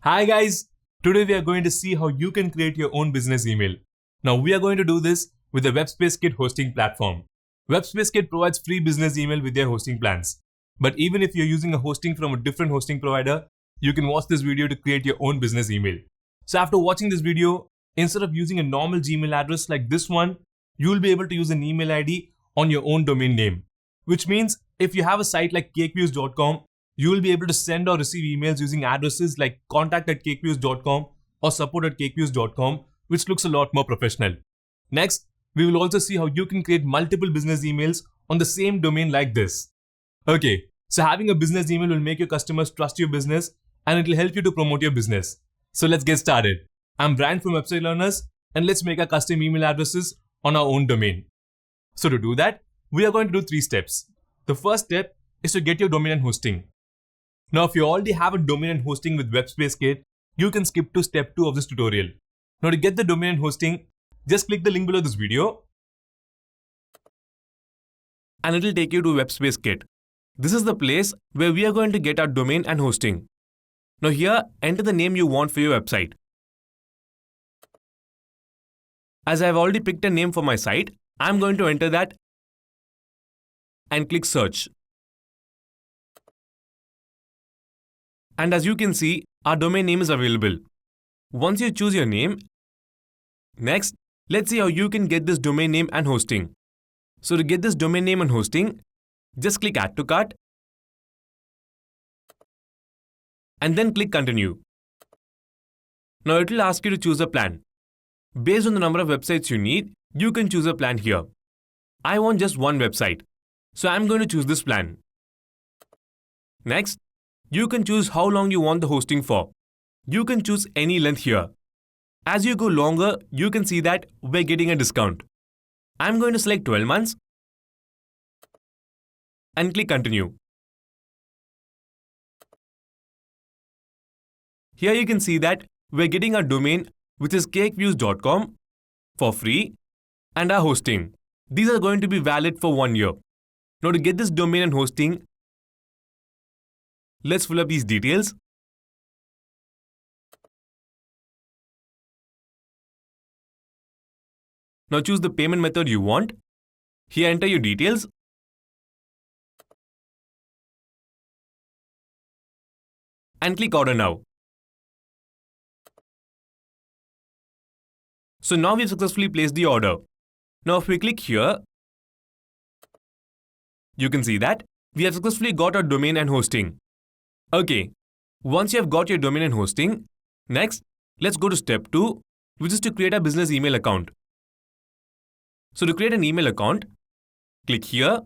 Hi guys, today we are going to see how you can create your own business email. Now we are going to do this with the webspacekit hosting platform. webspacekit provides free business email with their hosting plans. But even if you're using a hosting from a different hosting provider, you can watch this video to create your own business email. So after watching this video, instead of using a normal Gmail address like this one, you will be able to use an email ID on your own domain name. Which means if you have a site like 𝗀𝗶𝗵𝗁, you will be able to send or receive emails using addresses like contact@𝗀𝗶𝗵𝗁 or support@𝗀𝗶𝗵𝗁, which looks a lot more professional. Next, we will also see how you can create multiple business emails on the same domain like this. Okay, so having a business email will make your customers trust your business and it will help you to promote your business. So let's get started. I'm Brian from Website Learners and let's make our custom email addresses on our own domain. So to do that, we are going to do 3 steps. The first step is to get your domain and hosting. Now, if you already have a domain and hosting with webspacekit, you can skip to step 2 of this tutorial. Now, to get the domain and hosting, just click the link below this video and it will take you to webspacekit. This is the place where we are going to get our domain and hosting. Now here, enter the name you want for your website. As I have already picked a name for my site, I am going to enter that and click search. And as you can see, our domain name is available. Once you choose your name, next, let's see how you can get this domain name and hosting. So to get this domain name and hosting, just click Add to Cart and then click Continue. Now it will ask you to choose a plan. Based on the number of websites you need, you can choose a plan here. I want just one website, so I'm going to choose this plan. Next, you can choose how long you want the hosting for. You can choose any length here. As you go longer, you can see that we're getting a discount. I'm going to select 12 months and click Continue. Here you can see that we're getting our domain, which is 𝗀𝗶𝗵𝗁 for free, and our hosting. These are going to be valid for 1 year. Now to get this domain and hosting, let's fill up these details. Now choose the payment method you want. Here enter your details. And click Order Now. So now we've successfully placed the order. Now if we click here, you can see that we have successfully got our domain and hosting. Okay, once you have got your domain and hosting, next, let's go to step 2, which is to create a business email account. So to create an email account, click here.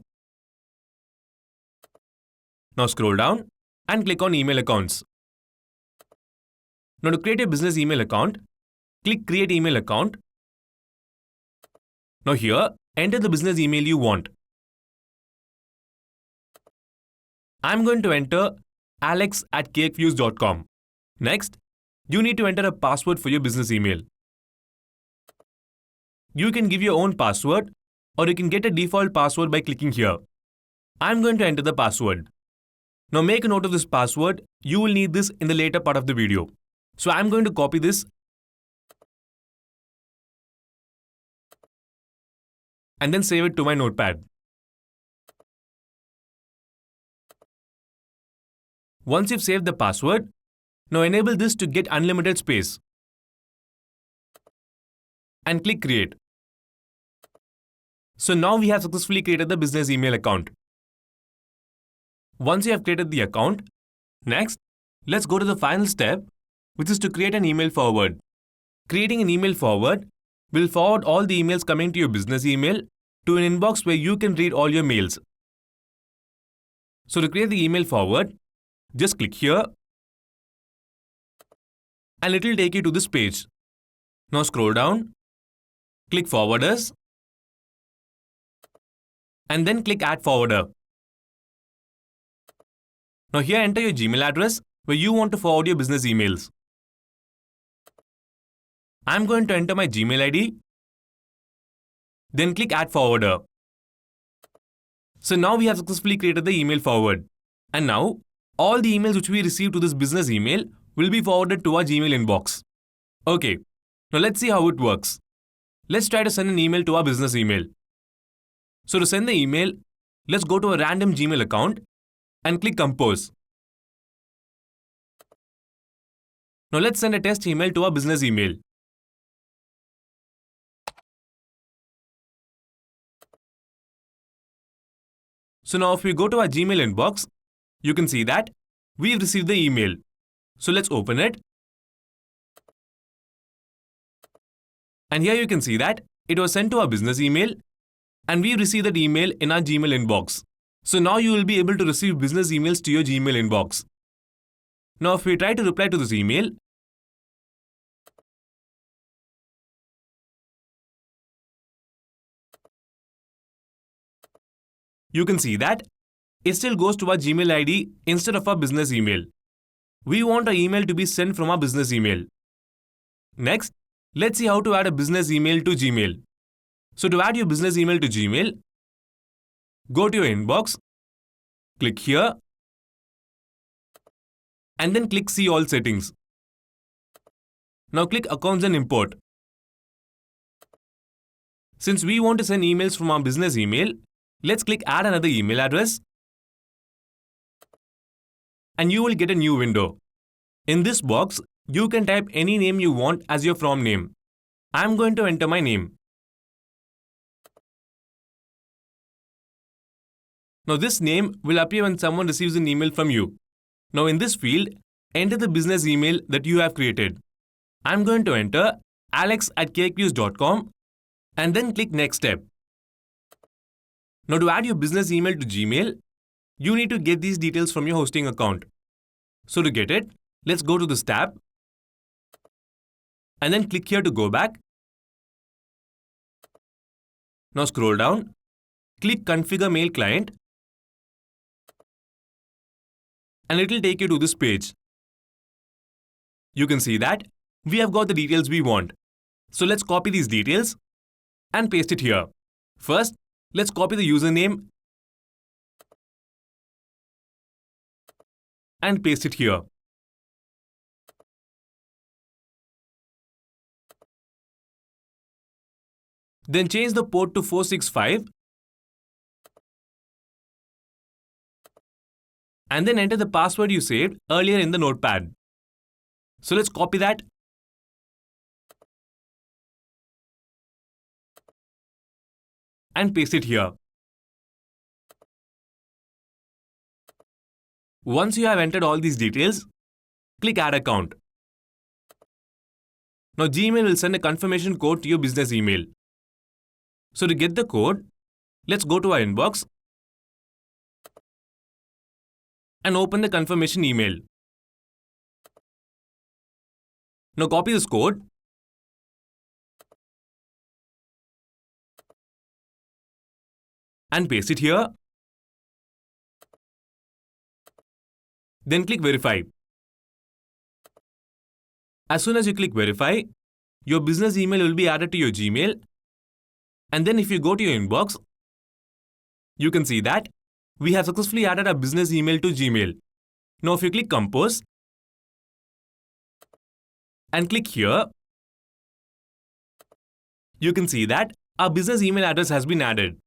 Now scroll down and click on Email Accounts. Now to create a business email account, click Create Email Account. Now here, enter the business email you want. I'm going to enter alex@ksviews.com. Next, you need to enter a password for your business email. You can give your own password or you can get a default password by clicking here. I'm going to enter the password. Now make a note of this password. You will need this in the later part of the video. So I'm going to copy this and then save it to my notepad. Once you've saved the password, now enable this to get unlimited space. And click Create. So now we have successfully created the business email account. Once you have created the account, next, let's go to the final step, which is to create an email forward. Creating an email forward will forward all the emails coming to your business email to an inbox where you can read all your mails. So to create the email forward, just click here and it will take you to this page. Now scroll down, click Forwarders and then click Add Forwarder. Now here enter your Gmail address where you want to forward your business emails. I'm going to enter my Gmail ID. Then click Add Forwarder. So now we have successfully created the email forward. And now, all the emails which we receive to this business email will be forwarded to our Gmail inbox. Okay, now let's see how it works. Let's try to send an email to our business email. So to send the email, let's go to a random Gmail account and click Compose. Now let's send a test email to our business email. So now if we go to our Gmail inbox, you can see that we've received the email. So let's open it. And here you can see that it was sent to our business email and we received that email in our Gmail inbox. So now you will be able to receive business emails to your Gmail inbox. Now if we try to reply to this email, you can see that it still goes to our Gmail ID instead of our business email. We want our email to be sent from our business email. Next, let's see how to add a business email to Gmail. So to add your business email to Gmail, go to your inbox, click here, and then click See All Settings. Now click Accounts and Import. Since we want to send emails from our business email, let's click Add another email address and you will get a new window. In this box, you can type any name you want as your from name. I'm going to enter my name. Now this name will appear when someone receives an email from you. Now in this field, enter the business email that you have created. I'm going to enter alex@ksqs.com and then click Next Step. Now to add your business email to Gmail, you need to get these details from your hosting account. So to get it, let's go to this tab and then click here to go back. Now scroll down, click Configure Mail Client and it will take you to this page. You can see that we have got the details we want. So let's copy these details and paste it here. First, let's copy the username and paste it here. Then change the port to 465 and then enter the password you saved earlier in the notepad. So let's copy that and paste it here. Once you have entered all these details, click Add Account. Now Gmail will send a confirmation code to your business email. So to get the code, let's go to our inbox and open the confirmation email. Now copy this code and paste it here. Then click Verify. As soon as you click Verify, your business email will be added to your Gmail. And then if you go to your inbox, you can see that we have successfully added our business email to Gmail. Now if you click Compose and click here, you can see that our business email address has been added.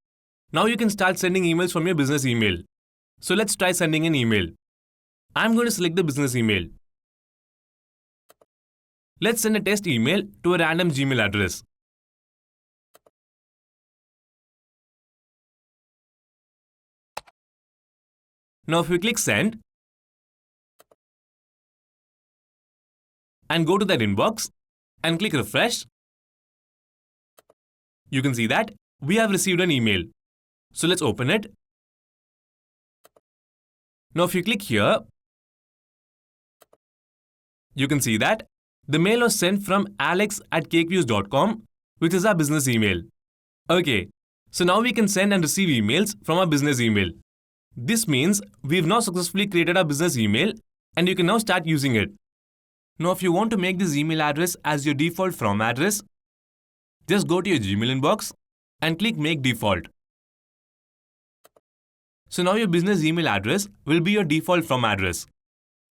Now you can start sending emails from your business email. So let's try sending an email. I'm going to select the business email. Let's send a test email to a random Gmail address. Now if we click Send and go to that inbox and click Refresh, you can see that we have received an email. So let's open it. Now if you click here, you can see that the mail was sent from alex@ksqs.com, which is our business email. Okay, so now we can send and receive emails from our business email. This means we've now successfully created our business email and you can now start using it. Now if you want to make this email address as your default from address, just go to your Gmail inbox and click Make Default. So now your business email address will be your default from address.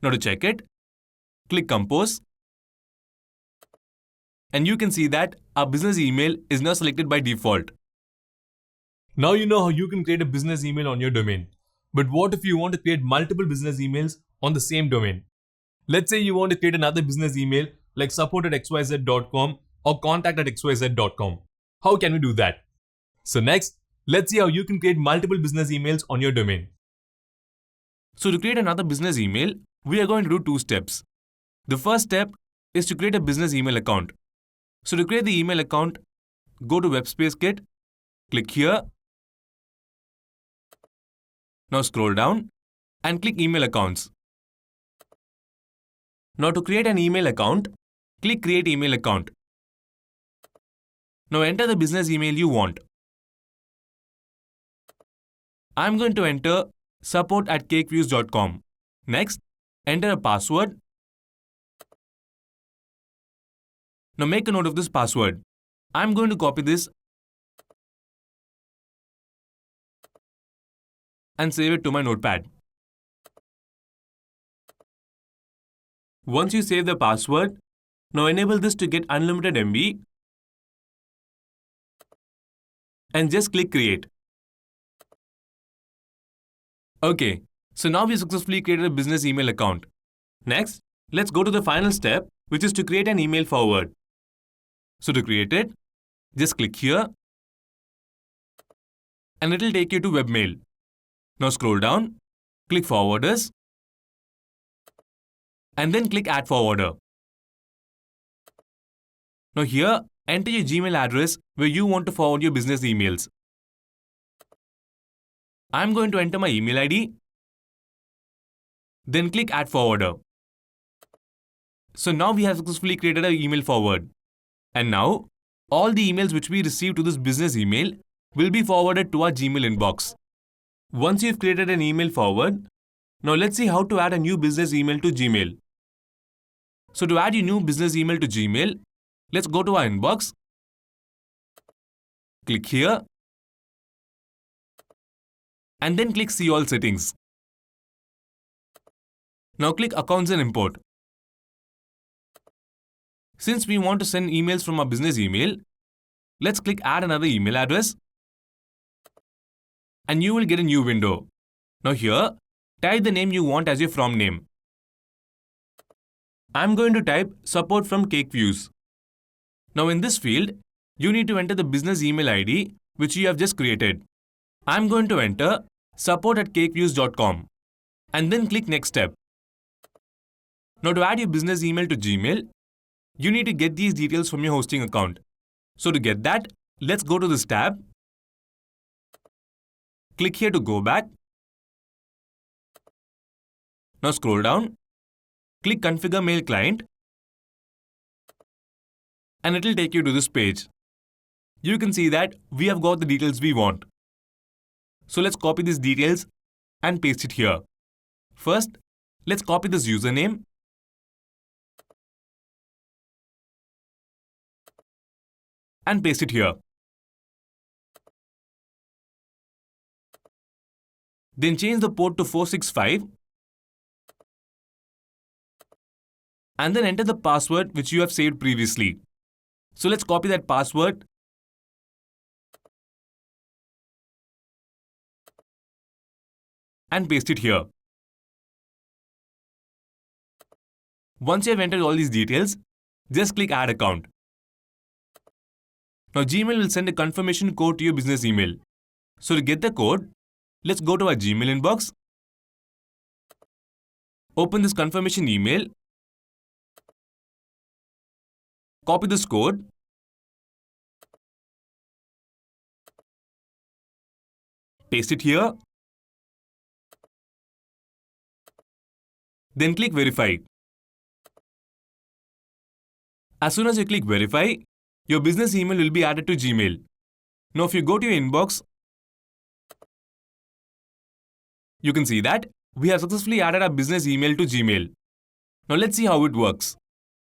Now to check it, click Compose, and you can see that our business email is now selected by default. Now you know how you can create a business email on your domain. But what if you want to create multiple business emails on the same domain? Let's say you want to create another business email like support@xyz.com or contact@xyz.com. How can we do that? So next, let's see how you can create multiple business emails on your domain. So to create another business email, we are going to do 2 steps. The first step is to create a business email account. So to create the email account, go to webspacekit, click here. Now scroll down and click Email Accounts. Now to create an email account, click Create Email Account. Now enter the business email you want. I'm going to enter support@𝗙𝗵𝗆𝗆.com. Next, enter a password. Now make a note of this password. I'm going to copy this and save it to my notepad. Once you save the password, now enable this to get unlimited MB and just click Create. Okay, so now we successfully created a business email account. Next, let's go to the final step, which is to create an email forward. So to create it, just click here and it will take you to webmail. Now scroll down, click Forwarders, and then click Add Forwarder. Now here, enter your Gmail address where you want to forward your business emails. I'm going to enter my email ID, then click Add Forwarder. So now we have successfully created an email forward. And now, all the emails which we receive to this business email will be forwarded to our Gmail inbox. Once you've created an email forward, now let's see how to add a new business email to Gmail. So to add your new business email to Gmail, let's go to our inbox, click here, and then click See All Settings. Now click Accounts and Import. Since we want to send emails from our business email, let's click Add Another Email Address, and you will get a new window. Now here, type the name you want as your from name. I'm going to type support from 𝗙𝗵𝗄𝗧. Now in this field, you need to enter the business email ID which you have just created. I'm going to enter support@𝗙𝗵𝗄𝗧.com and then click Next Step. Now to add your business email to Gmail, you need to get these details from your hosting account. So to get that, let's go to this tab. Click here to go back. Now scroll down. Click Configure Mail Client. And it will take you to this page. You can see that we have got the details we want. So let's copy these details and paste it here. First, let's copy this username. And paste it here. Then change the port to 465 and then enter the password which you have saved previously. So let's copy that password and paste it here. Once you have entered all these details, just click Add Account. Now Gmail will send a confirmation code to your business email. So to get the code, let's go to our Gmail inbox. Open this confirmation email. Copy this code. Paste it here. Then click Verify. As soon as you click Verify, your business email will be added to Gmail. Now if you go to your inbox, you can see that we have successfully added our business email to Gmail. Now let's see how it works.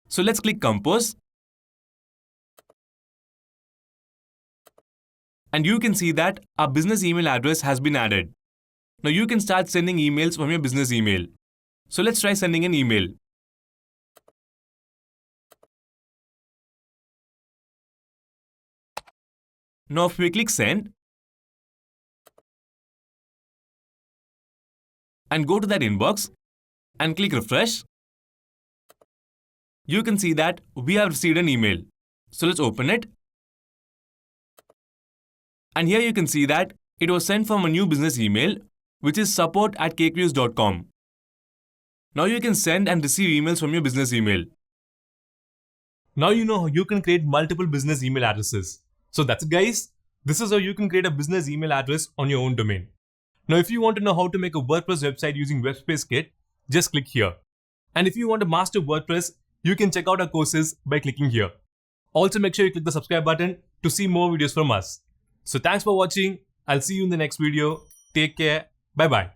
So let's click Compose. And you can see that our business email address has been added. Now you can start sending emails from your business email. So let's try sending an email. Now if we click send and go to that inbox and click refresh, you can see that we have received an email. So let's open it. And here you can see that it was sent from a new business email, which is support@ckviews.com. Now you can send and receive emails from your business email. Now you know how you can create multiple business email addresses. So that's it, guys. This is how you can create a business email address on your own domain. Now if you want to know how to make a WordPress website using webspacekit, just click here. And if you want to master WordPress, you can check out our courses by clicking here. Also make sure you click the subscribe button to see more videos from us. So thanks for watching. I'll see you in the next video. Take care. Bye bye.